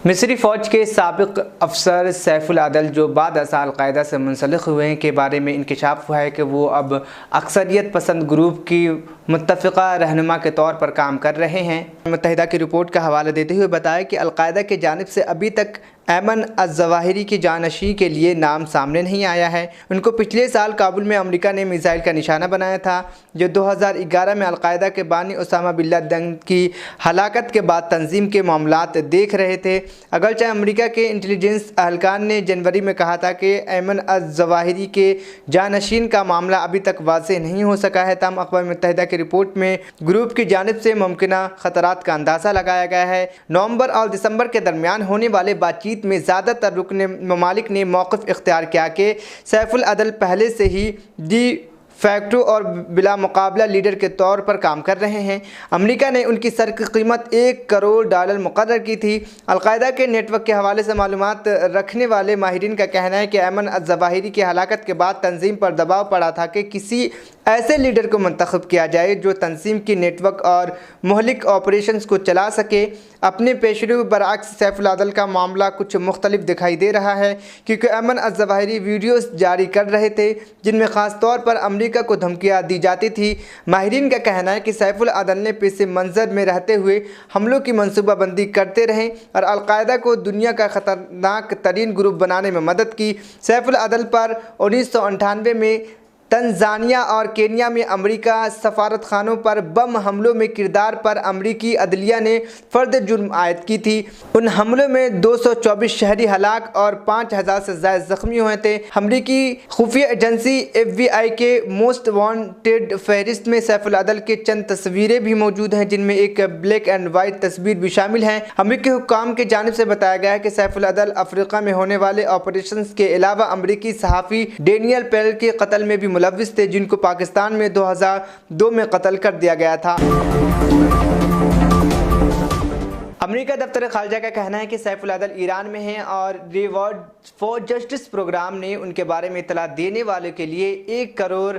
مصری فوج کے سابق افسر سیف العدل جو بعد ازاں القاعدہ سے منسلک ہوئے ہیں کے بارے میں انکشاف ہوا ہے کہ وہ اب اکثریت پسند گروپ کی متفقہ رہنما کے طور پر کام کر رہے ہیں۔ متحدہ کی رپورٹ کا حوالہ دیتے ہوئے بتایا کہ القاعدہ کی جانب سے ابھی تک ایمن الظواہری کی جانشین کے لیے نام سامنے نہیں آیا ہے۔ ان کو پچھلے سال کابل میں امریکہ نے میزائل کا نشانہ بنایا تھا، جو 2011 میں القاعدہ کے بانی اسامہ بن لادن کی ہلاکت کے بعد تنظیم کے معاملات دیکھ رہے تھے۔ اگرچہ امریکہ کے انٹیلیجنس اہلکار نے جنوری میں کہا تھا کہ ایمن الظواہری کے جانشین کا معاملہ ابھی تک واضح نہیں ہو سکا ہے، تاہم اقوام متحدہ کی رپورٹ میں گروپ کی جانب سے ممکنہ خطرات کا اندازہ لگایا گیا ہے۔ نومبر اور دسمبر کے درمیان ہونے والے بات چیت میں زیادہ تر رکن ممالک نے موقف اختیار کیا کہ سیف العدل پہلے سے ہی ڈی فیکٹو اور بلا مقابلہ لیڈر کے طور پر کام کر رہے ہیں۔ امریکہ نے ان کی سرقی قیمت $1 کروڑ مقرر کی تھی۔ القاعدہ کے نیٹ ورک کے حوالے سے معلومات رکھنے والے ماہرین کا کہنا ہے کہ ایمن الظواہری کی ہلاکت کے بعد تنظیم پر دباؤ پڑا تھا کہ کسی ایسے لیڈر کو منتخب کیا جائے جو تنظیم کی نیٹ ورک اور مہلک آپریشنز کو چلا سکے۔ اپنے پیشرو برعکس سیف العدل کا معاملہ کچھ مختلف دکھائی دے رہا ہے، کیونکہ ایمن الظواہری ویڈیوز جاری کر رہے تھے جن میں خاص طور پر امریکہ کو دھمکیاں دی جاتی تھی۔ ماہرین کا کہنا ہے کہ سیف العدل نے پس منظر میں رہتے ہوئے حملوں کی منصوبہ بندی کرتے رہے اور القاعدہ کو دنیا کا خطرناک ترین گروپ بنانے میں مدد کی۔ سیف العدل پر 1998 میں تنزانیہ اور کینیا میں امریکہ سفارت خانوں پر بم حملوں میں کردار پر امریکی عدلیہ نے فرد جرم عائد کی تھی۔ ان حملوں میں 224 شہری ہلاک اور 5000 سے زائد زخمی ہوئے تھے۔ امریکی خفیہ ایجنسی FBI کے موسٹ وانٹڈ فہرست میں سیف العدل کے چند تصویریں بھی موجود ہیں، جن میں ایک بلیک اینڈ وائٹ تصویر بھی شامل ہے۔ امریکی حکام کی جانب سے بتایا گیا ہے کہ سیف العدل افریقہ میں ہونے والے آپریشنز کے علاوہ امریکی صحافی ڈینیل پیل کے قتل میں بھی ملوث تھے، جن کو پاکستان میں 2002 میں قتل کر دیا گیا تھا۔ امریکہ دفتر خارجہ کا کہنا ہے کہ سیف العدل ایران میں ہیں اور ریوارڈ فار جسٹس پروگرام نے ان کے بارے میں اطلاع دینے والوں کے لیے $1 کروڑ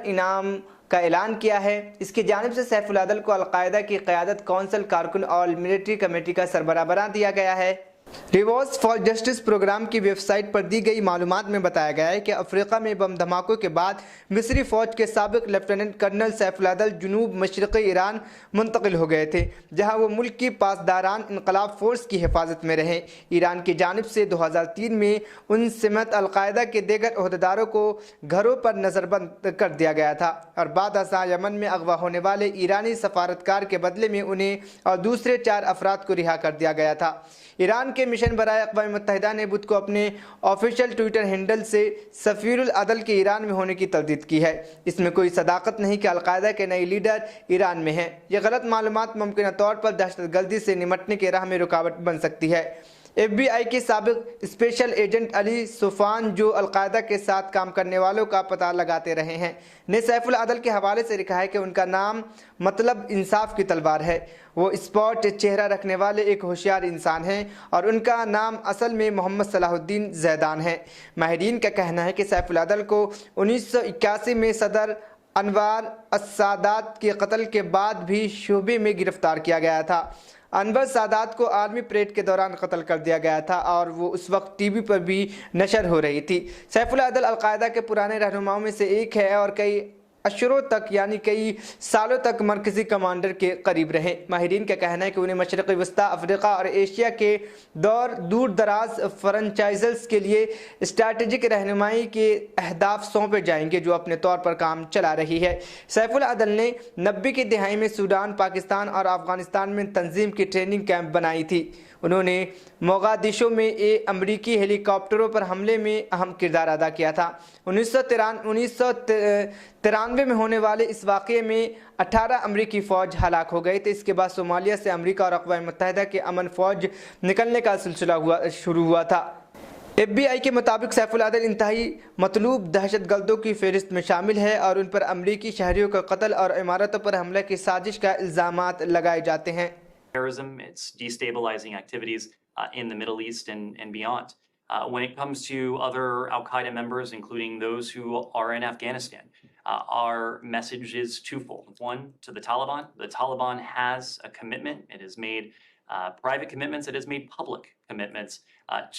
انعام کا اعلان کیا ہے۔ اس کی جانب سے سیف العدل کو القاعدہ کی قیادت کونسل کارکن اور ملٹری کمیٹی کا سربراہ بنا دیا گیا ہے۔ ریوارڈز فار جسٹس پروگرام کی ویب سائٹ پر دی گئی معلومات میں بتایا گیا ہے کہ افریقہ میں بم دھماکوں کے بعد مصری فوج کے سابق لیفٹیننٹ کرنل سیف العدل جنوب مشرقی ایران منتقل ہو گئے تھے، جہاں وہ ملک کی پاسداران انقلاب فورس کی حفاظت میں رہے۔ ایران کی جانب سے 2003 میں ان سمت القاعدہ کے دیگر عہدیداروں کو گھروں پر نظر بند کر دیا گیا تھا اور بعد ازاں یمن میں اغوا ہونے والے ایرانی سفارتکار کے بدلے میں انہیں اور دوسرے 4 افراد کو رہا کر دیا گیا تھا۔ ایران کے مشن برائے اقوام متحدہ نے بدھ کو اپنے آفیشیل ٹویٹر ہینڈل سے سفیر العدل کے ایران میں ہونے کی تردید کی ہے۔ اس میں کوئی صداقت نہیں کہ القاعدہ کے نئے لیڈر ایران میں ہیں۔ یہ غلط معلومات ممکنہ طور پر دہشت گردی سے نمٹنے کے راہ میں رکاوٹ بن سکتی ہے۔ FBI کے سابق اسپیشل ایجنٹ علی صفوان، جو القاعدہ کے ساتھ کام کرنے والوں کا پتہ لگاتے رہے ہیں، نے سیف العدل کے حوالے سے لکھا ہے کہ ان کا نام مطلب انصاف کی تلوار ہے۔ وہ اسپاٹ چہرہ رکھنے والے ایک ہوشیار انسان ہیں اور ان کا نام اصل میں محمد صلاح الدین زیدان ہے۔ ماہرین کا کہنا ہے کہ سیف العدل کو 1981 میں صدر انور السادات کے قتل کے بعد بھی شبے میں گرفتار کیا گیا تھا۔ انور سادات کو آرمی پریڈ کے دوران قتل کر دیا گیا تھا اور وہ اس وقت ٹی وی پر بھی نشر ہو رہی تھی۔ سیف العدل القاعدہ کے پرانے رہنماؤں میں سے ایک ہے اور کئی اشہروں تک یعنی کئی سالوں تک مرکزی کمانڈر کے قریب رہے۔ ماہرین کا کہنا ہے کہ انہیں مشرقی وسطی، افریقہ اور ایشیا کے دور دراز فرنچائزز کے لیے اسٹریٹجک رہنمائی کے اہداف سونپے جائیں گے، جو اپنے طور پر کام چلا رہی ہے۔ سیف العدل نے 90 کی دہائی میں سوڈان، پاکستان اور افغانستان میں تنظیم کی ٹریننگ کیمپ بنائی تھی۔ انہوں نے موغادیشو میں امریکی ہیلی کاپٹروں پر حملے میں اہم کردار ادا کیا تھا۔ 1993 میں ہونے والے اس واقعے میں 18 امریکی فوج ہلاک ہو گئے تھے۔ اس کے بعد صومالیہ سے امریکہ اور اقوام متحدہ کے امن فوج نکلنے کا سلسلہ شروع ہوا تھا۔ FBI کے مطابق سیف العدل انتہائی مطلوب دہشت گردوں کی فہرست میں شامل ہے اور ان پر امریکی شہریوں کا قتل اور عمارتوں پر حملہ کی سازش کا الزامات لگائے جاتے ہیں۔ Terrorism, its destabilizing activities in the Middle East and beyond. When it comes to other Al-Qaeda members, including those who are in Afghanistan, our message is twofold. One, to the Taliban. The Taliban has a commitment. It has made private commitments, it has made public commitments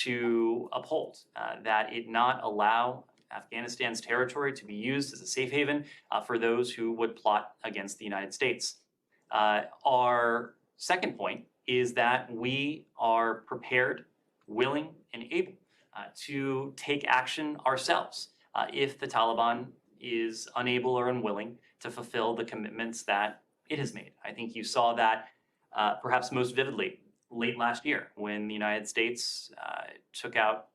to uphold, that it not allow Afghanistan's territory to be used as a safe haven for those who would plot against the United States. Our second point is that we are prepared, willing, and able to take action ourselves if the Taliban is unable or unwilling to fulfill the commitments that it has made. I think you saw that perhaps most vividly late last year when the United States took out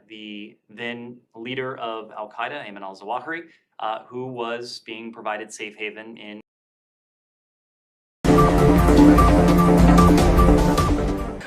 the then leader of al-Qaeda, Ayman al-Zawahiri, who was being provided safe haven in